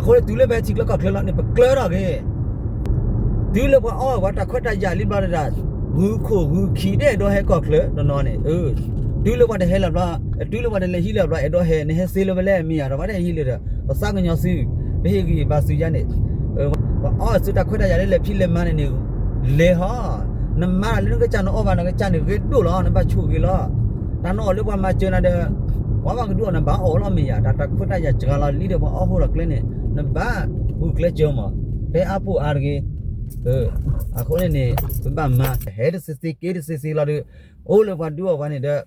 အခုတူလည်းပဲချီကလကခလနေပကလရကေတူလည်းဘာအော်ဝတ်တခွတ်တရလိပါရတာဂူခိုဂူခီတဲ့တော့ဟဲကော့ကလနော်နေတူလည်းဘာတဲ့ဟဲလာဘတူလည်းဘာတဲ့လေဟီလာဘအဲ့တော့ဟဲနေဟဲဆေးလည်းပဲလဲမိရတော့ဘာတဲ့ဟီလေတော့ပစကညောစီဘေဂီဘာစီရနေအော်စတခွတ်တရလေဖြစ်လေမနေနေလေဟာနမလည်းကချန်အော်ဘာနကချန်နေကေတို့လောနဘချူကေလောတာနော်လေဘာမချင်တဲ့ဝါဘာကတို့နဘာအော်လောမရတာတခွတ်တရဂျဂလာလီတော့အော်ဟိုရကလနေနဘာဘူးကလကြမတဲအပူအာကေအခုနေဘာမဟဲဒစစ်စစ်ကေစစ်စစ်လာတဲ့အိုးလေဘာဒူဝါနေတဲ့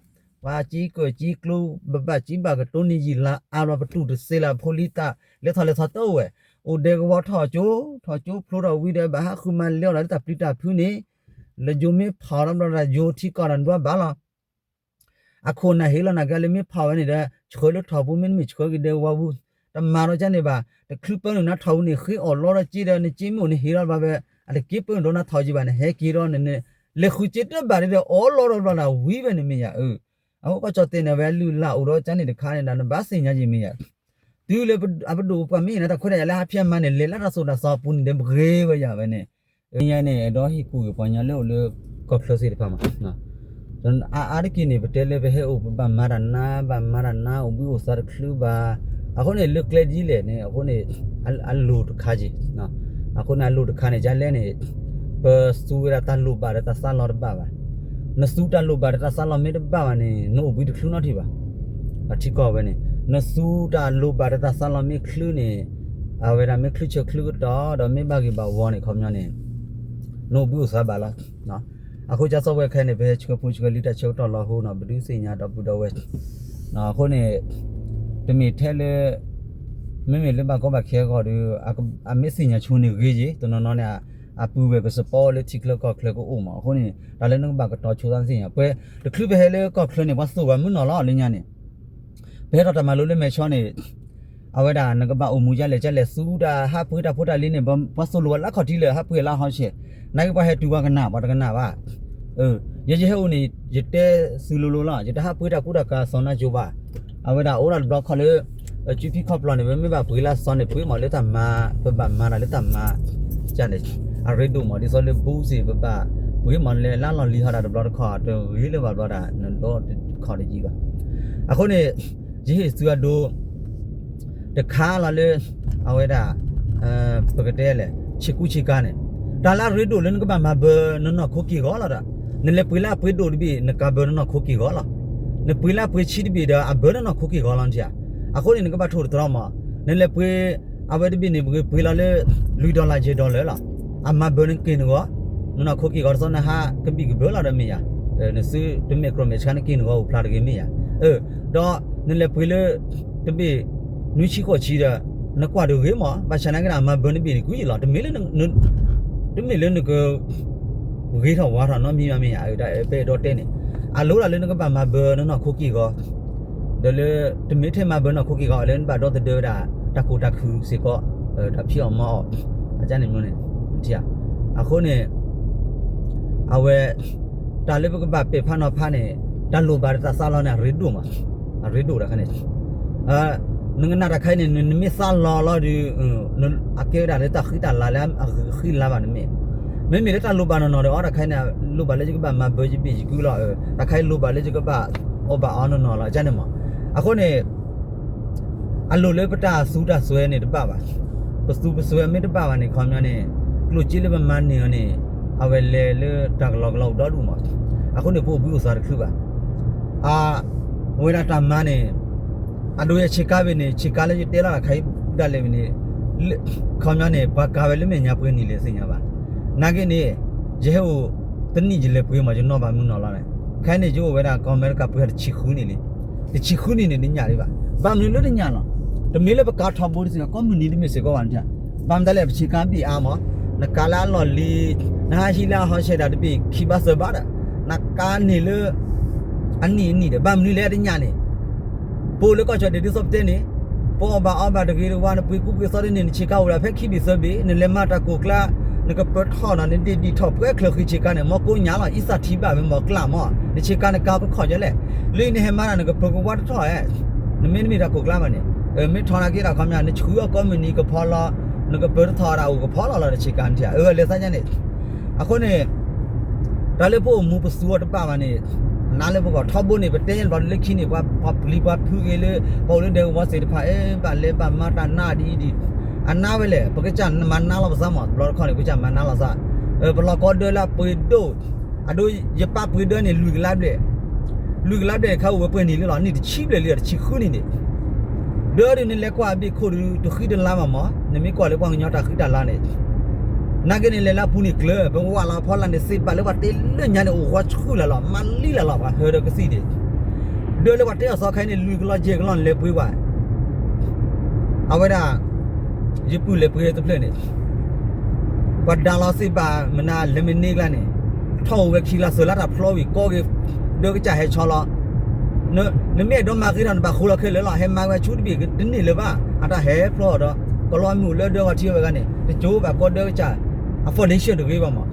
ဘာကြီးကိုကြီးကလူဘဘကြီးဘာကတိုနီကြီးလာအာရဘတူတစေလာဖိုလီတာလက်ထလက်ထတော့ဝဲအိုဒေကဝထော်ကျိုဖလိုတော်ဝီတဲ့ဘာခုမလျော်လာတဲ့ပရိတာဖြူနေလေဂျိုမေဖာရမ်ရာဂျိုတီကာရန်တော့ဘာလာအခုနဟေလနာကလည်းမေဖာဝနေတဲ့ချခွေလို့ထော်ဘူးမင်းမချခွေတဲ့ဝါဘူးတမာတော့ချနေပါတခလူပန်းနော်ထော်နေခေအော်လော်ရကြည့်တယ်နေချင်းမနေဟေရပါပဲအဲ့ကိပန်းတော့နော်ထော်ကြည့်ပါနဲ့ဟဲကီရောနေလေခုချစ်တဲ့ဘာတဲ့အော်လော်ရလာဝီးပဲနေမရအခုကချတ်တဲ့ပဲလူလာဦးတော့ချနေတခါနေတာဘာစင်ညာကြီးမရဒီလေအဘဒူပမင်းနဲ့တခွေရလာဖျက်မနဲ့လေလာဆိုတာစောပူနေဘရေပဲရပဲနဲ့ညနေတော့ဟိကူပညာလို့လေကော့ဖလစီတပါမှာနော်dan ada kini betul le behe u ba marana u bu sar khlu ba aku ne look le ji le ne aku ne alu kha ji na aku na alu kha ne ja le ne ba su ra ta lu ba ta sa lo ba na su ta lu ba ta sa lo me ba ne no bu khlu na thi ba thi ko ba ne na su ta lu ba ta sa lo me khlu ne a we ra me khlu che khlu do me ba gi ba wo ne khom nya ne no bu sa ba la naအခုကြဆော့ဝဲခဲနေပဲချကပူချကလီတက်ချုပ်တော်လာဟိုနော်ဘဒူးစင်ညာတော့ပူတော်ဝဲနော်အခုနေတမီထဲလေမမေလည်းဘာကောဘာခဲခေါ်ဒီအမေစင်ညာချုံနေကြီးကြီးတနော်နော်နဲ့အပူပဲကစပေါ်လေချီကလကောကလကိုအိုမအခုနေဒါလည်းနဘာကတော့ချူစန်းစင်ညာပွဲတခလူပဲလေကောကလနေဘာဆိုဘာမနော်လားလင်းညာနေဘဲတော့တမလို့လေမဲချောနေအဝဲဒါနကဘာအမူကြလေချက်လေစူတာဟာဖွေးတာဖွတာလေးနေဘာဆိုလိုလာခေါ်တီလေဟာဖွေးလာဟောင်းရှေနိုင်ပါဟဲတူဝကနာဘာတကနာပါရေဟဲဦးနေရတဲ့စူလိုလိုလားရတဲ့ဟာပွေးတာကုတာကာဆောနာဂျိုပါအဝဲဒါအိုရာဘလော့ခလေဂျီပီခေါပလနေမေဘာပွေးလာဆောနေပွေးမလဲတမဘမာနာလဲတမကျန်တယ်အရေဒိုမဒီဆိုလေဘူးစီဘပွေးမလဲလာလော်လီဟာတာဘလော့ခေါ်တော့ရေးလေဘာဘလော့တာတော့ခေါ်တယ်ကြီးပါအခုနေရေစူရဒိုတခါလာလေအဝဲဒါပကတဲ့လေချီကူချီကားနေဒါလာရေဒိုလန်ကဘာမဘနော်ခိုကီကောလာတာနလေပွေလာပွေဒိုဒီနကဘနော်ခိုကီကောလာနပွေလာပွေချီဒီဘီဒါအဘနော်ခိုကီကောလန်ချာအခုနေကဘာထိုးတော်မှာနလေပွေအဝဲဒီဘီနေပွေလာလေလူဒေါ်လာဂျေဒေါ်လာလားအမဘနကင်းကောနော်ခိုကီကောစနဟာကဘီကဘလာရမီယာနစတမီကရမေချန်ကင်းကောဖလာရမီယာတော့နလေပွေလေတဘီနူချီကိုချီတာနကွာတို့ရေမဘာချန်ကနာအမဘနဘီကူကြီးလားတမီလေတမီလေနကဝေးထော်ဝါထော်နော်မြင်မရအဲ့ဒါပဲတော့တင်းနေအလိုလာလေနကပါမဘနော်ခိုကီကောဒလေတမီထဲမှာဘနော်ခိုကီကောအလဲဘာတော့တဲ့တာတကူတခုစီကောဒါဖြစ်အောင်မောအကြမ်းနေမျိုးနေတိအခုနေအဝဲတာလေဘကပေဖာနော်ဖာနေတလူဘာတာဆာလောနေရီဒူမှာရီဒူရခနေနငနာရခိုင်နေမီဆာလောလောဒီအကေဒါလေတခိတာလာလမ်ခိလာပါနေမေမေလည်းတလူပါနော်တော့တခိုင်နေလူပါလေကဘာမဘကြီးပြီကူလာတခိုင်လူပါလေကဘာအော်ဘာအော်နော်လာကျန်နေမှာအခုနေအလိုလေပတာစူးတာဆွဲနေတပပါပစူပဆွဲမေတပပါနေခေါမြနေကလူကြီးလေမမနေနေအဝဲလေလေတက်လောက်လောက်တော့လူမှာအခုနေပို့ပြီးစားရခုပါဝေရတာမနေအလိုရဲ့ချေကားပဲနေချေကားလေတဲလာခိုင်တက်လေနေခေါမြနေဘာကာပဲလေမညာပွေးနေလေစင်ညာပါနာကင်းနေရေဟိုတနိကြီးလေပွေးမှာကျွန်တော်ဗာမှုနော်လာတယ်ခိုင်းနေကျိုးဝဲတာကွန်မန်ကပွေးချီခူးနေလေဒီချီခူးနေနေညာလေးပါဗမ်နေလို့ညလားတမီးလည်းပကာထောင်ဖို့စီကွန်မြူနီတီမစ်စေကောဝန်ချဗမ်တယ်လေချီကမ်းပြီအားမနကာလာလော်လီနာရှိလာဟောရှေတာတပိခီပါစဘာနကာနေလေအနီနီတဲ့ဗမ်နေလေတညာနေပိုလကောချတဲ့ဒီစပ်တဲ့နေပေါ်ဘာအဘတကီဝါနပွေကူပွေစောရနေချီကောက်လာဖက်ခီဘီစဘီနေလေမတာကိုကလာနကပတ်ခေါ်နေဒီထော့ပွဲခလခိချီကနေမကိုညာလာအစ်စာတီပါပဲမကလာမဒီချီကနေကောက်ခေါ်ကြလေလိနေဟမနာနကပကဝတ်ထော့ရဲ့နမင်းမီတာကိုကလာမနေ ไม่ทอนากีเราคำนี้ชื่อก็มันนี่ก็พอละนึกก็เปิดทอเราก็พอละเราชิกันเถอะเลยสักอย่างนี้อะคนนี้เราเลยพวกมูปสัวตัวป้ามันนี่นั่นเลยพวกท็อปบุญนี่เป็นเต้นบอลเล็กขี้นี่ว่าพอปลีว่าพูดกันเลยพอเลยเดี๋ยวว่าเสร็จพาบ้านเลยบ้านมาตาหน้าดีอันน่าไปเลยเพราะก็จันมันน่าเราสามารถเราคนนี้ก็จันมันน่าเราซะพอเราก็เดินละปืนโดอะดูอย่าป้าปืนเดินนี่ลุยกันแล้วเลยเขาว่าปืนนี่เลยหรอนี่ชิบเลยชิคู่นี่เดินนี่เล็กกว่าบีคนดูขี้เดินลามาเนี่ยไม่กว่าเลยกว่าเงี้ยตาขี้ตาลาเนี่ยนักนี่เลยละพูนี่เกลือเป็นว่าเราพอลันเดสิบาเลยว่าเตลื่อนยันโอ้ว่าชูละหรอมันลีละหรอวะเฮอร์ก็สิเดเดินเลยว่าเตะสอใครเนี่ยลุยก็ล้อเจก็ล้อเล็บไปว่าเอาไว้ด่าญี่ปุ่นเล็บไปตัวเพลเนี่ยว่าดาลสิบามันน่าเลมินนี่กันเนี่ยท่อเวกชีลาโซลาดับพลวิก็เดินก็จะให้ชอลเนอะเนี่ยไม่โดนมาคือนั่นบางคนเราเคยเลยหรอให้มาว่าชุดบีก็นี่เลยว่าอันนั้นเฮ้พลอดก็ล้อมือเลือดเดินก็เที่ยวกันเนี่ยแต่จูแบบก็เดินจะaffordation ตรงนี้บ้างมั้ง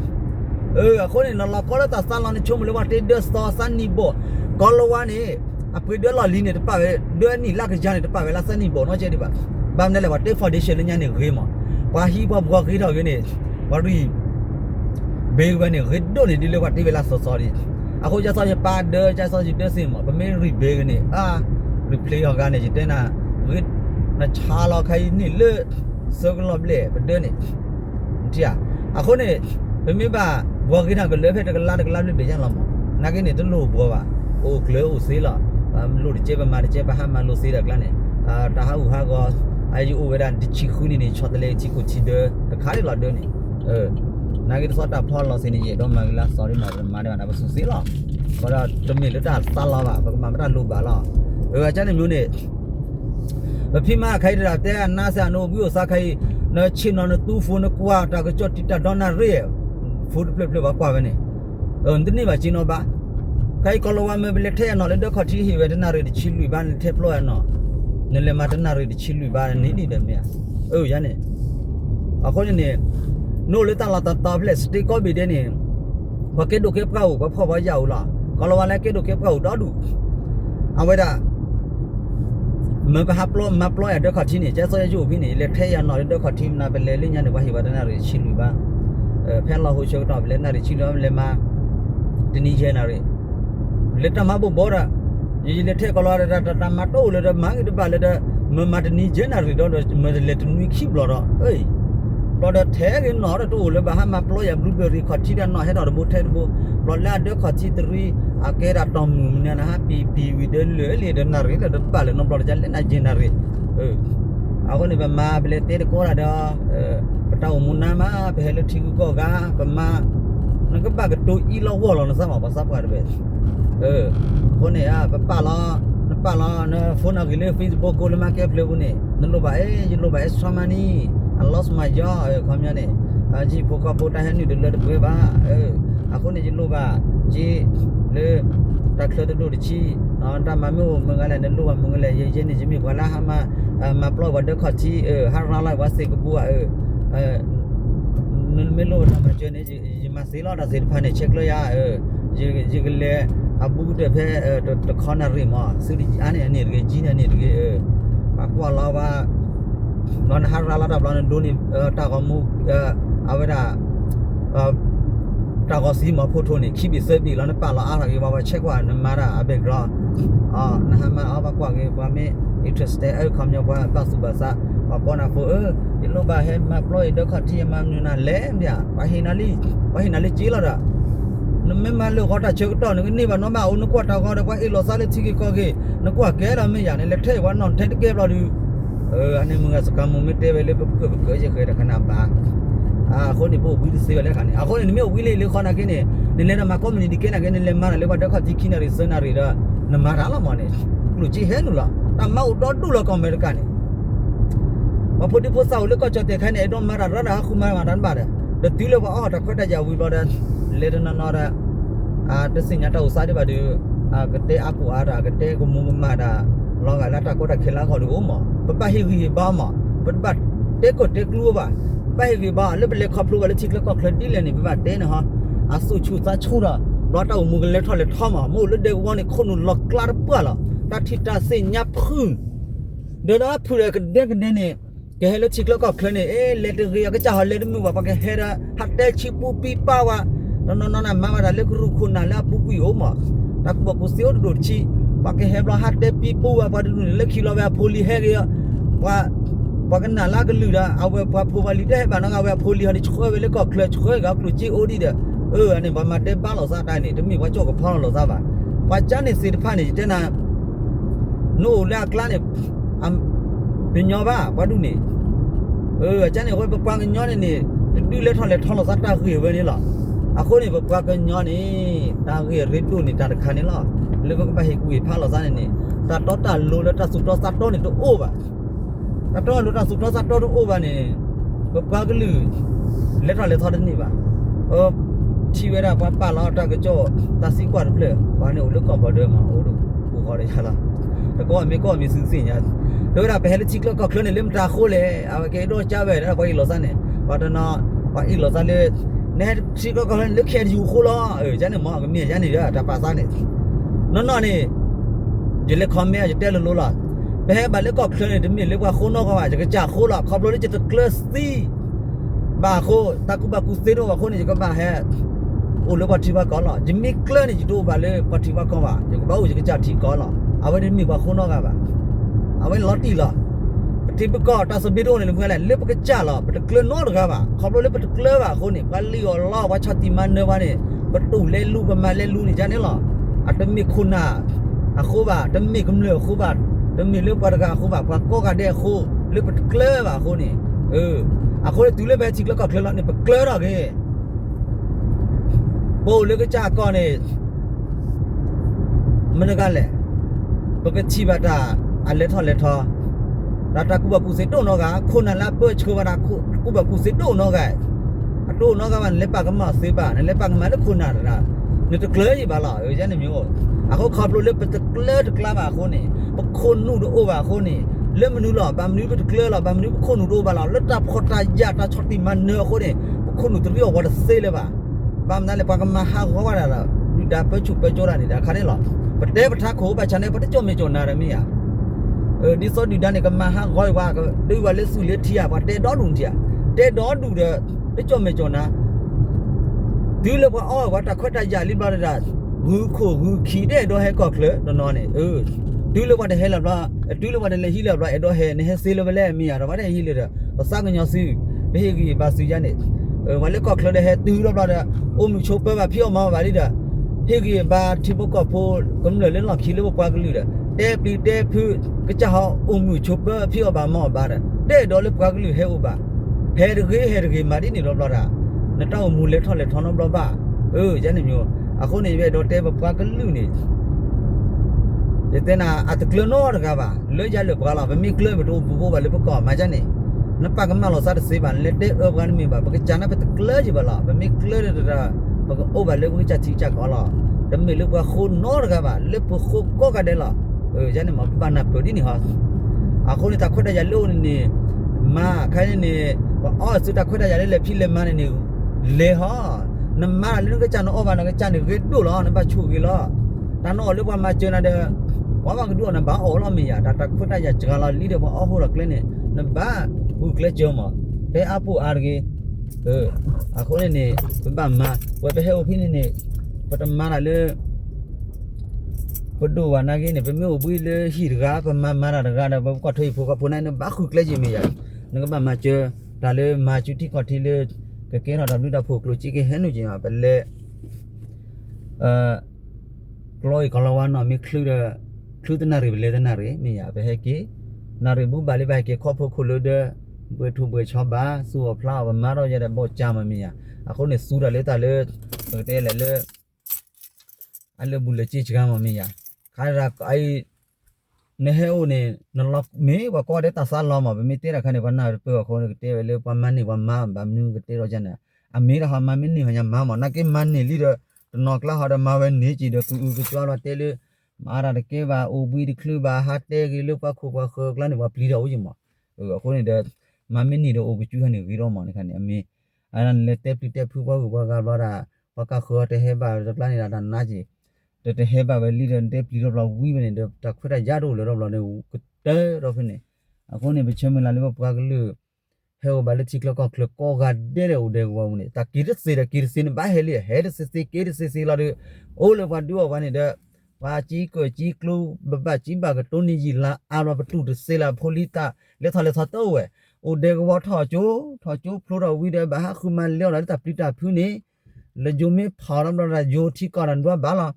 คนนี้เราก็เลยตัดสารเราเนี่ยชมเลยว่าเดือดสอสันนิบก็รู้ว่านี่เพื่อเดือดเราลีเนี่ยตัวเป้เดือดนี่ลักษณะเนี่ยตัวเป้ลักษณะนิบน้อยเจดีบ้างบางเนี่ยเลยว่าเดือด foundation เนี่ยเนี่ยเรื่องมั้งว่าฮีบบัวกี่ดอกเนี่ยว่ารีเบลวันเนี่ยเรื่องโดนเนี่ยดีเลยว่าที่เวลาสอดีเขาจะสอนจะปาเดือดจะสอนจะเดือดสิมั้งเป็นไม่รีเบลเนี่ยรีเพลย์ของการเนี่ยจิตเนี่ยนะเรื่องน่ะชาเราใครนี่เลือดเซอร์กลอบเล่เป็นเดือดเนี่ยที่အခုနေပြမပါဘောကိနာကလေဖက်တကလာတကလာလေပြန်လာမနာကိနေတလို့ဘောပါအိုကလေအိုစေးလာလို့ဒီကျေပမာဒီကျေပဟာမလို့စေးတယ်ကလာနေတာဟာဟာကောအိုင်ယူဝေဒန်ဒီချီခုနေနေချောတလေချီကိုချီတဲ့တခါလေလာတဲ့နေနာကိစောတာဖော်လို့စနေရတော့မကလာ sorry မာတယ်နာပစုစေးလာဘာတော့တမီလက်တာစလာပါဘာမတာလို့ပါလားအကျတဲ့မျိုးနေမဖိမခိုင်တာတဲ့နာဆာနိုပြီးစားခိုင်နော်ချင်းနော်တူဖုန်းကွာတာကကြော့တီတာဒေါနာရဲဖူဒ်ပလက်ပါကွာပဲနေဒီနေ့ပါချင်းတော့ပါခိုင်ကလောဝမဲဘလက်ထဲနော်လက်တော့ခတိဟိဝဲတနာရဲချီလူပါနေထဲပလို့ရနော်နလေမတနာရဲချီလူပါနေနေတယ်မြရနေအခုနေနိုလေတာလာတာဘလက်စတီကောဘီတဲ့နေဘကဲဒိုကေကောဘာဖော်ပါရောက်လားကလောဝလည်းကဲဒိုကေကောတော့ဒူအဝဲတာမဘဟပလောမပလောရတဲ့ခတိနေကျဆရယူပြီးနေလက်ထဲရနော်တဲ့ခတိမနာပဲလေလင်းညနေဘာဟိဝဒနာရချီလူပါဖဲလာဟိုရှောတော့လဲနာရချီလူလဲမတနီချဲနာရလက်တမဘဘောရာဒီလက်ထဲကလောရတာတမတိုးလေမန်ဒီပါလေမမတနီချဲနာရတော့မလက်တနွီခိဘလောတော့လောတဲ့ထဲကနော်တိုးလေဘာမပလောရဘလူးဘယ်ရီခတိရနော်ဟဲ့တော့ဘုထဲဘလောလာတဲ့ခတိတရီအကဲရတော်မူနေနာပီဝီဒလေလေဒနာရီတဲ့ပါလေနော်ဘလောကြလဲနာဂျင်နာရီအခုနေမဘလေတဲကောရတော့ပတောင်းမနာမဘယ်လိုထီကောကပမနကဘကတူအီလောဝလောနစမဘာစပ်ပါတယ်ခုနေပလာနော်ဖုန်းကလေး Facebook ကိုလမကဲပလေဘူးနေနလိုပါယလိုပါဆမနီI lost my job ခမရနေဂျီပိုကပိုတာဟန်နီဒလတ်ဘွေပါအခုနေဂျီလိုပါဂျီလေတက်ခလတို့ချီတာမမျိုးမငါလည်းနလိုပါမငါလည်းရေးချင်းနေဂျီမီဘလာဟာမပလောဝဒခချီဟာရာလိုက်ဝါစေကပူနမလိုနာမချနေဂျီမစီလာဒါဇေဖာနေချက်လို့ရဂျီကလေအဘူတဲ့ဖဲတခနာရီမစူဒီအနေနဲ့ဂျီနေနေပါကွာလာပါnon harala da plan doni ta ko mu aweda ta ko si ma photo ni khibi se bi la na pa la ara ge ba ba check wa na ma da background na ha ma ba kwa ge ba me interested kham yo ba pa su ba sa ba ko na fo ye lo ba he ma ploy do kha ti ma nu na le mya ba hi na li chi la da no me ma lo ko ta che to ni ba no ma o no ko ta ko da kwa e lo sa le chi ki ko ge no ko ke da me ya ne le the wa non the ke ba duอันนี้มึงสกัมมึงไม่เตะไปเลยเกิดจะเคยแต่ขนาดบ้าคนนี้พวกวิลซีกันแล้วกันนี่คนนี้ไม่วิลเลยคนนั้นแค่นี้นี่เลยนะมาก็มันดีแค่นั้นแค่นี้เลยมาเลยว่าเด็กเขาที่ขี้นาริสนารีละนั่นมาร้านละมันเนี่ยกลุ่มจีเห็นนู่นละแต่มาอุดรดูละก็ไม่ได้กันนี่ว่าพอดีพอสาวเลยก็จะเตะแค่นี้โดนมาร้านละคุณมาร้านบ้านเดี๋ยวตีเลยว่าแต่ก็ได้ยาวิลล์เลยนั่นน่ะเดี๋ยวสิ่งนี้เราอุตส่าห์ได้ไปดูก็เตะอากูอาระก็เตะกูมุมมาด่าลองกันแล้วแต่ก็ได้खेลเขาดูมั้งปะเฮวีบ้ามั้งปะเตะก็เตะกลัวบ้าปะเฮวีบ้าแล้วเป็นเล็กครอบครัวแล้วชิคแล้วก็เคลื่อนที่เลยนี่ปะเตะนะฮะสู้ชูซาชูระรอดเอามือเล็กทอดเล็กท่อมามูแล้วเด็กวันนี้คนนู้นหลอกกล้าเปื่อละตาทิตาเสียยับพึ่งเ ดี๋ยวนะพูดกันเด็กเนี่ยแกเฮลชิกแล้วก็เคลื่อนเอ๊ะเลตเรียก็จะหาเลตมือว่าปะแกเฮระฮัตเตชิปูปีป้าวะนอนๆมาว่าเลกรูคุณน่ะแล้วปูปูโอมาตะกูบอกกูเสียวโดดชีปะแกเฮบลาฮัตเตปีปูว่าปะดูเลคิโลว่าโพลีเฮเรียว่าปะกันน่ะลากันลือละเอาว่าโพวาลีได้บ้านเอาว่าโพลีฮันช่วยเวลก็เคลื่อนช่วยก็กลุจีโอดีเด้ออันนี้บ่มาเตบ้านเราซะได้นี่จะมีว่าโจกกับพ่อเราซะบ่ว่าจันนี่สิพานี่เจนะโนแล้วกลานี่เป็นยอบ้าว่าดูนี่จันนี่ว่าปะกันยอนี่ดูเลทอนเราซะตาคือเว้นี่ล่ะအခုနေပကညောနေတာရရတူနေတာခါနေလားလေကပဟေကူဖာလောစားနေတာတော့တာလိုလတာစုတော့စတော့နေတော့အိုးပါတော့လိုတာစုတော့စတော့အိုးပါနေပကလူလက်တော်လက်ထော်နေပါချီဝဲတာပါလာတာကကြောတစီကွာပလေဘာနေလောကဘဒမှာအိုးတို့ကိုခေါ်ရရလားတော့အမေကမစင်းစင်းညာတို့ရဘယ်လချီကလကခလနေလမ်တာခိုးလေအဝကေတော့ကြပဲတော့ဘာလို့လောစားနေဘာတော့ဘာအီလောစားလေเนี่ยชีก็กำลังเลือกแค่อยู่คู่ล้อจันเนี่ยมองกันเนี่ยจันเนี่ยจะภาษาเนี่ยนั่นนี่จะเลือกคอมเมนต์จะเตะลุ้นล่ะไปให้บัตรเลือกก็เคลื่อนเนี่ยจะมีเรียกว่าคู่นอกก็ว่าจะกระจายคู่ล่ะขับรถนี่จะเคลื่อนซีบ้าคู่ตากูบ้ากูเซโร่ว่าคู่นี่จะก็บ้าให้โอ้เลือกว่าที่ว่าก่อนล่ะจะมีเคลื่อนนี่จะดูบ้าเลยว่าที่ว่าก่อนว่าจะก็บ้าจะกระจายที่ก่อนล่ะเอาไว้เนี่ยมีว่าคู่นอกก็ว่าเอาไว้ล็อตตี้ล่ะที่ประกอบตาสบิโดเนี่ยเมื่อไรเลือกก็จ่าหรอเป็นเกลือนอหรือครับขับรถเลือกเป็นเกลือว่ะคนนี่กันลีอล้อว่าชาติมันเนื้อว่านี่ประตูเล่นลูกประมาณเล่นลูกนี่จ้าเนี่ยหรออาจจะมีคุณอ่ะคู่บ่าจะมีกำเนิดคู่บ่าจะมีเรื่องปฏิกาคู่บ่าพอก็กันได้คู่เลือกเป็นเกลือว่ะคนนี่คนนี่ตัวเล่นแบบจิกแล้วก็เกลือนี่เป็นเกลือหรอเงี้ยโบเลือกก็จ่าก่อนนี่มันกันแหละปกติบัตรอันเล็ดทอราตากูบกูเสโตนอกาคนนั้นละเปิดชัวรากูบกูเสโตนอกาโตนอกามันเลปากมาเสบาเนี่ยเลปากมาแล้วคนนั้นนะเนี่ยตะเกลือยี่บาล่ะจันนี่မျိုးเขาขับรถเลยเป็นตะเกลือตะกลาบาคนนี่ปะคนนู่นโอบาคนนี่เล่มนูล่ะบามนูเป็นตะเกลือล่ะบามนูคนนู่นโอบาล่ะแล้วตาพอตายาตาชอติมันเนื้อคนนี่คนนู่นตะเรียกว่าเซเลยบ่าบามนั้นเลยปากมาหาเขาว่าล่ะดูดาไปชุบไปโจรานี่ดาคันนี่ล่ะปะเตปะทะโขไปฉันเนี่ยปะจอมไม่จอนาระมีอ่ะดิสอดีดานเนี่ยก็มาหาก้อยว่าก็ดูว่าเลสุเลเทียว่าเตดอดุนเทียเตดอดูเด้ไปจ่อไม่จ่อนะดูเลยว่าว่าตะขวดตายาลิบาดากูโคกูขี้เด้ดอให้ก็เคลนอนเนี่ยดูเลยว่าได้เฮลับละดูเลยว่าได้ฮีลับละดอให้เนี่ยเซเลเวลมีอ่ะว่าได้ฮีเลยภาษากันยอซื้อไปเฮกีบาซื้อยันเนี่ยว่าเลยก็เคลได้เฮดูลับละโอมโชเปว่าพี่ออกมาว่าลิดาเฮกีบาที่บ่ก็โพกำเลยเล่นหลอกขี้เลยบ่ปากลือเตปีเตพืก็จะหาอมชุบพี่อบามอบาระเตดอลปากลือเฮอุบาเฮรเกมาดินี่รอบละนตามูเลทอเลทอนบลบาจันนี่မျိုးအခုနေပဲတော့တဲပပွားကလူနေတဲ့နာအတကလနောရကပါလွကြလပကလာမမီကလဘတို့ဘူဘောလေပကောမဂျန်နေနပကမလောစားစေပါလက်တဲ့အောကန်မီပါပကချနာပတကလကြပါလားမမီကလရတာပကအိုဘလေပကချတီချကောလာတမီလပခုနောရကပါလေပခုကောကတဲ့လားဂျန်နေမပနာပဒီနေဟာအခုနေတာခွတ်တဲ့ရလို့နေမာခိုင်းနေအော်စတာခွတ်တဲ့ရလေဖြစ်လေမနေနေလေဟာนมาเรื่องก็จันออกมาแล้วก็จันนี่ดูล้อนบ่ชูกี่ล้อตานอเรียกว่ามาเจอนะเด้อว่าก็ดูนะบ่ออล้อมีอ่ะตาพุทธยะจกลาลีเด้บ่ออโหละเคลนี่นะบ่บุเคลเจอมาเตอาปูอาร์กีอะคนนี่เป็นบ้ามาว่าไปเฮอพี่นี่ปตมาละเลยปดูว่านากีนี่เป็นမျိုးบุยเลยฮีรกาปมาระกานะบ่ก็ถอยพวกพนันบ่คุเคลจิมีอ่ะนก็บ่มาเจอตาเลยมาจุที่ก็ที่เลยก็เกณฑ์เราดูดาพวกลูจิเกเห็นอยู่จริงอ่ะเป็นเลยกลอยกลาวานมีคลื่นคลื่นนารีเป็นเลยนารีมีอ่ะไปให้กี่นารีบุบาลีไปให้กี่ครอบครัวคุณเลยเด้อเบื่อทุบเบื่อชอบบ้าสู้พลาวมาเราจะได้บ่จามันมีอ่ะคนเนี่ยสู้ได้เลยแต่เลยเตะเลยอันเลยบุญเลยจีจกันมันมีอ่ะใครรักไอ้เนี่ยเฮอเนี่ยนั่นล็อกมีว่าก็ได้ตัดสารล้อมาเป็นมีเตะระคันเนี่ยวันน่ะเปิดคนเตะเลยประมาณนี้วันมาแบบนึงก็เตะเราจันน่ะอเมริกามาไม่นี่หันมานักเก็ตมันนี่ลีเดอร์นอกละหาดมาเวนนี่จีเดกูจวนว่าเตะเลยมาระดับเก็บว่าโอบีดิคลูบาฮัตเตะกิลูปะคูปะเคกละนี่ว่าปลีดเอาจิมาคนนี่เดมาไม่นี่เดโอกูจูฮันนี่วีรอมานี่คันนี่อเมอันนั้นเลเตะปลีเตะผู้ว่ากูว่าก็ว่าว่าก็คือเตะเฮบาจักละนี่ละนั่นน่าจิเตะเฮบาเวลีเดนเตะปลีรอบๆวีเวนเดตักฟะยาโดเลยรอบๆเนี่ยกูเตะรอบนี่ အခုနေပချမလာလေပွားကလူဟဲဘလတိကလကကလကောဂတဲ့တဲ့ဦးတဲ့ဝုံနေတာကိရစေတဲ့ကိရစင်းဘာဟဲလေဟဲတဲ့စစ်ကိရစေလာတဲ့အိုးလဘဒူဝါနေတဲ့ဘာကြီးကိုကြီးကလူဘဘကြီးဘာကတုန်ကြီးလာအာရဘတူတစေလာဖိုလီတာလက်ထလက်ထတော့ဝဲဦးတဲ့ဝါထော်ချိုဖလိုတော်ဝီတဲ့ဘာခုမလျော်လာတဲ့ပလီတာဖူးနေလေဂျိုမေဖာရမ်ရာဂျိုတီကရန်ဒွာဘာလာ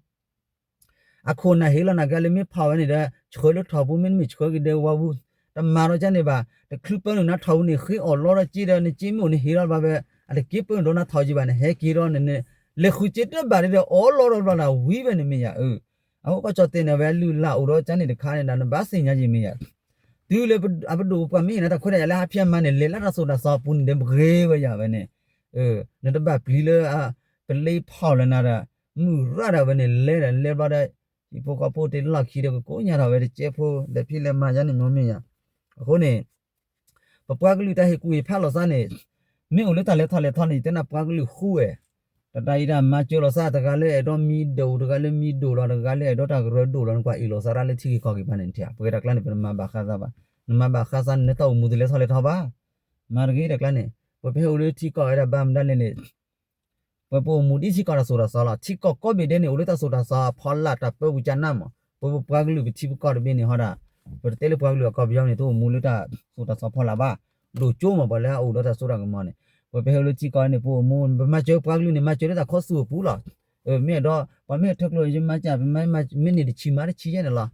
အခုနဟေလနာဂလမေဖာဝနေတဲ့ချွေလို့ထော်ဘူးမင်းမီချွေတဲ့ဝါဘူးတမာရောချနေပါတခလူပန်နာထောင်းနေခေအော်လောရကြည့်တယ်နေချင်းမနေဟီရပါပဲအဲ့ကိပန်တော့နာထောင်းကြည့်ပါနဲ့ဟဲကီရောနေလေခုချစ်တဲ့ဘာတဲ့အော်လောရလာဝီးပဲနေမရအခုကချတဲ့နေပဲလူလာဦးတော့ချန်နေတဲ့ခါနေတာဘာစင်ညာကြီးမရဒီလေအဘဒူပမင်းနဲ့တခွရရလာဖျက်မနဲ့လေလာဆိုတာစာပူနေဘရေပဲရပဲနဲ့နေတပတ်ဘီလေပလေးဖောက်လနာတာမူရတာပဲနဲ့လဲပါတဲ့ဒီပိုကပိုတေလာခီတဲ့ကိုညာတော့ပဲကျဲဖို့လက်ပြလက်မရနေမျိုးမြင်ရအခုနေပပွားကလူတဟေကူဖာလို့စားနေမင်းဦးလက်တလက်ထလက်ထနေတဲ့နပွားကလူခူးရဲ့တတိုင်ရမချိုလို့စားတကလည်းတော့မီဒိုတကလည်းမီဒိုတော့တကလည်းတော့တကရဒိုတော့ကွာအီလို့စားရလက်ချီခေါ်ကိပနေတယ်ပွေတကလည်းပြမဘာခါစားပါနမဘာခါစားနေတော့မူတယ်လက်ထလက်ထပါမာရီတကလည်းပဖေဦးလေးချီကောရဗမ်ဒလည်းနေပပိုမူဒီချီကောရဆိုတာစားလာချီကောကောဘီတဲ့နေဦးလက်တဆိုတာစားဖော်လာတပူချနာမပပွားကလူချီကောရဘင်းနေဟောတာပတဲလပွားကလူကောပြောင်းနေတော့မူလက်တဆိုတာစားဖော်လာပါလူကျိုးမပါလဲဦးတော့ဆိုတာကမနဲ့ဘယ်လိုချီကောနေပို့မွန်မချေပွားကလူနေမချေတဲ့ခေါ်ဆူပူလာမြေတော့ဗမေထက်လို့ရမချဗမေမင်းနေချီမာချီရနေလား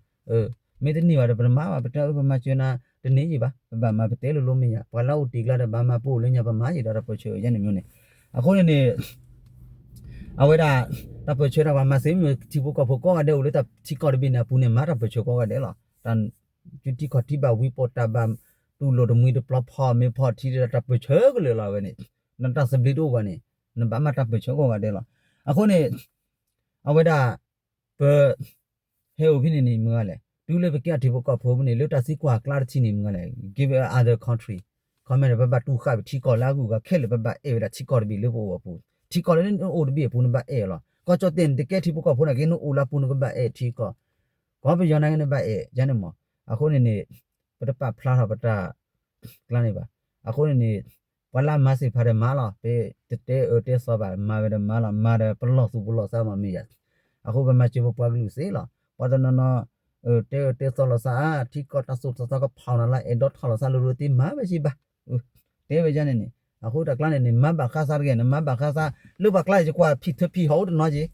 မေတနေပါဗမာပတဲဗမာချနာတနေကြီးပါဗမာပတဲလို့မရဘလောက်တီကလာတဲ့ဗမာပို့လင်းညဗမာရတော့ပချေရနေမျိုးနေအခုနေအဝဲတာတပချေတော့ဗမာစေမျိုးတီဖို့ကဖို့ကောတဲ့ဦးလေတချီကောဘင်းနေပူနေမာတပချေကောကတဲ့လားတန်ကျတီခေါ်တီပါဝီပေါ်တာဗမ်တူလိုတမွေးတပလဖော်မေဖော်တီတပချေကလေလာပဲနေနန်တစဘလီတော့ကနေနဘာမတပချေကောကတဲ့လားအခုနေအဝဲတာဘဟဲအိုဖင်းနေမငါလေတူလေပကတိဘကဖိုးနေလွတ်တစီကွာကလာချီနေမငါလေ give other country ခမရဘဘတူခါတီကောလာကူကခဲလေဘဘအေဝတာချီကောဘီလေဘောပူချီကောလေအိုဒဘီပူနဘအေလားကောချတင်တကက်တိဘကဖိုးနာကေနိုအိုလာပူနဘအေချီကောကောဘယနိုင်နေဘအေဂျန်နမအခုနေပတပဖလာပတာကလာနေပါအခုနေဝလာမစီဖာရမာလာပေတဲဆောပါမာဝဲမာလာမာရပလော့စုပလော့ဆာမမီယအခုဘမချေဘပွားကလူစေလာပဒနနတဲဆောလဆာတီကောတဆုတဆကဖောင်းလာအဒေါတ်ခလဆာလူတီမာပဲရှိပါတဲပဲကြနေနေအခုတကလာနေမဘခါစားကဲနမဘခါစားလူဘကလာကြကွာဖိထဖိဟောဒနော်ကြီး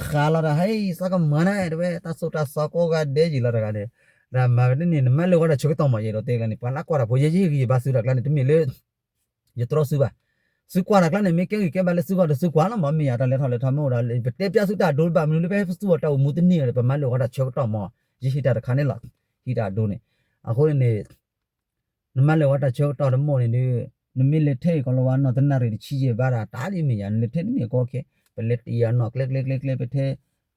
ခါလာဟဲ့စကမနာတဲ့တဆုတဆကောကဒဲကြီးလာတကတဲ့ဒါမာနေနမလောကချေတော့မရေတော့တဲကနေပလာကွာဘိုးကြီးကြီးဘာစုတကလာနေတမီလေရတော့စုပါစုကွာကလည်းမေကဲကဲပါလေစုကတော့စုကွာလားမမရတာလဲထော်လဲထော်မို့တာတဲပြစုတာဒိုးပါမလို့ပဲစုတော့မူတနေရပမလောကတော့ချောတော့မရရှိတာခါနဲ့လားဟီတာဒိုးနေအခုနေနမလောကတော့ချောတော့မောနေနမီလက်ထဲကလောဝါနော်တနာရီချီရပါတာတားလိမရလက်ထဲနေကောခဲပလက်တီယာနော်ကလက်ပဲထဲ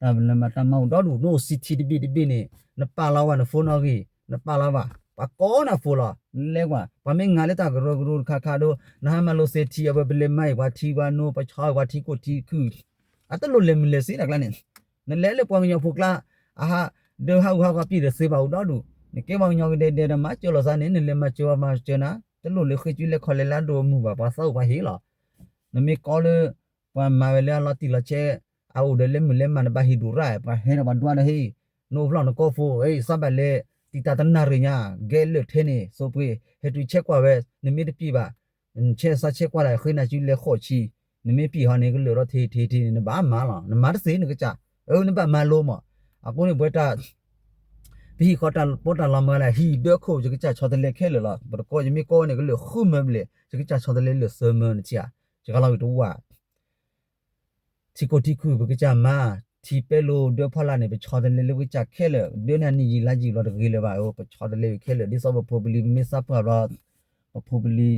ဒါလမတမောတော့နိုစီတီဒီဘီနေနပါလာဝနဖုန်းနော်ကြီးနပါလာပါပကောနာဖိုလာလဲကွာပမင်းငါလက်တာဂရခါတော့နာမလို့စေတီအဘလမိုင်ဝါတီဝါနိုပချာဝါတီကိုတီခုအတလို့လေမလဲစေတကလည်းနလဲလေပွားမညဖုကလာအာဟာဒေဟောက်ကပြည့်စေပါဦးတော့တို့ကေမောင်ညောတဲ့မကျော်လစားနေလေမကျော်မကျနာတလို့လေခွကျွလေခေါ်လေလာတို့မှုပါဆောက်ပါဟေးလာနမေကောလေပမာဝဲလာတီလာချေအော်ဒလေမလဲမနဘဟီဒူရာပါဟဲနဘဒွာဟေးနိုဖလောနကောဖိုအေးစဘလေတီတာတနာရညာဂဲလထဲနေဆိုပွေဟက်တူချက်ကွာပဲနမေတပြပါချဲဆက်ချက်ကွာလိုက်ခိနာကျူလေခေါ်ချီနမေပြီဟာနေကလောထေနဘာမာလာနမတ်စေနကကြနဘမာလိုမအခုနေဘွေတာဘီခေါ်တာပေါ်တာလာမလာဟီဒခိုကြကြချောတယ်ခဲလောဘကောယမီကောနေကလခုမမလေကြကြချောတယ်လဆမန်ချာကြကလာတူဝါချီကိုတီခုဘကကြမာတီပဲလို့ဒဖလာနေပချောတယ်လေဝကြခဲလေဒနနီကြီးလာကြီးလို့တကယ်လေပါဟိုပချောတယ်လေခဲလေဒီဆောဘပိုဘလီမစ်ဆပ်ပါတော့ပိုဘလီ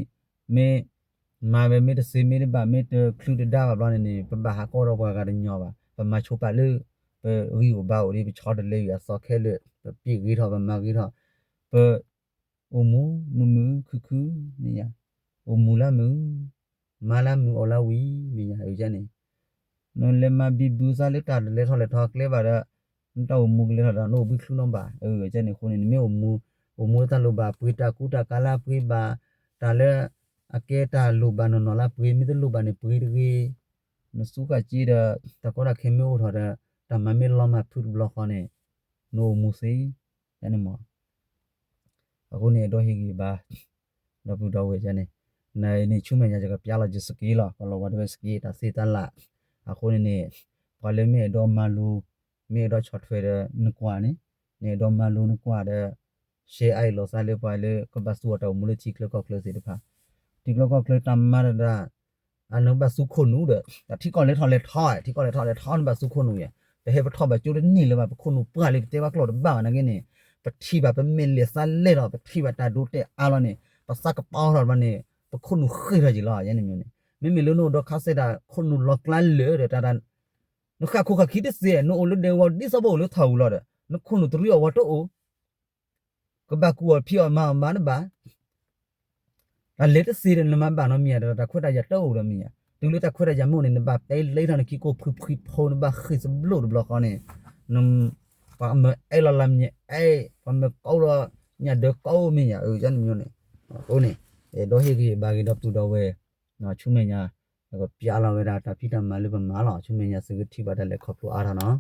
မေမာပဲမေတစေမေဘာမေတခလူဒါဘာနေပဘာဟာကောတော့ဘာကရညောပါပမချိုပါလေရီကိုဘာကိုဒီပချောတယ်လေရဆောခဲလေပြေကြီးတော့မကြီးတော့ပအိုမူမမခုနေရအိုမူလာမူမာလာမူအလာဝီနေရဟိုကျနေနော်လေမဘီဘူစာလက်တာလေထော်လေထော်ကလေပါတော့တော့မူကလေတော့နိုဘီခလူနံပါကျနေခုနေမေအိုမူ မိုးတလိုပါပွေတာကူတာကာလာပွေပါတာလဲအကဲတာလိုပါနော်လာပွေမိတလိုပါနေပွေတကြီးနစုကကြည့်တဲ့တကောရခေမျိုးထော်တဲ့တမမေလောမဖုဘလော့ခေါနေနိုမူစီယနေမောအခုနေတော့ဟိကြီးပါတော့ဘူးတော့ဝေချနေနိုင်နေချုံမညာကပြလာကြစကီလာကလောဝတ်ဝစကီတာစီတလာအခုနေပါလေမေတော့မလူမေတော့ချော့ထွေတဲ့နကွာနေတော့မလူနကွာတဲ့ရှေအိုင်လောစာလေပါလေကဘဆူတော့မူလချီကလကောကလစီတဖာဒီကလကောကလတမရဒါအနဘဆုခုနူတဲ့တိကောလေထော်လေထော်တိကောလေထော်လေထော်ဘဆုခုနူရဲ့แต่เฮบทอบะจุดนี่เลยว่าคนนูปะเลยเตว่ากลอดบ้านะกินี่ปะทีบะเป็นเมเลซาเลดอปะทีบะตาดูเตอาลอนี่ปะซักกะป้อรอบันนี่ปะคนนูเคยรอจิลอยันนี่မျိုးนี่มิมิโลโนดอคาเซดาคนนูล็อกลันเลเดตาดันนุคะคุคะคิดเสนูโอลเดวดิซบอลทาวลอดนุคนนูตริอวะโตโอกะบะกูพี่อมามานะบาอะเลตซีเรนมาบานอเมียดาခွတ်တာရတော့ရมีတူလို့တခွတ်ရကြမို့နေနဘာတဲလေးထောင်ကီကိုဖုဖုနဘာခိစဘလို့ဘလော့ခေါနေနမ်ပါမအဲလာလမ်ညအဲပါမကောရညဒကောမီညာယန်မျိုးနေဟိုနေဒိုဟီကီဘာဂီတော့တူတော့ဝဲနော်ချုံမညာပြာလာဝဲတာတာဖိတမလေးပမာလာချုံမညာစကတိပါတဲ့လက်ခေါပလိုအားတာနော်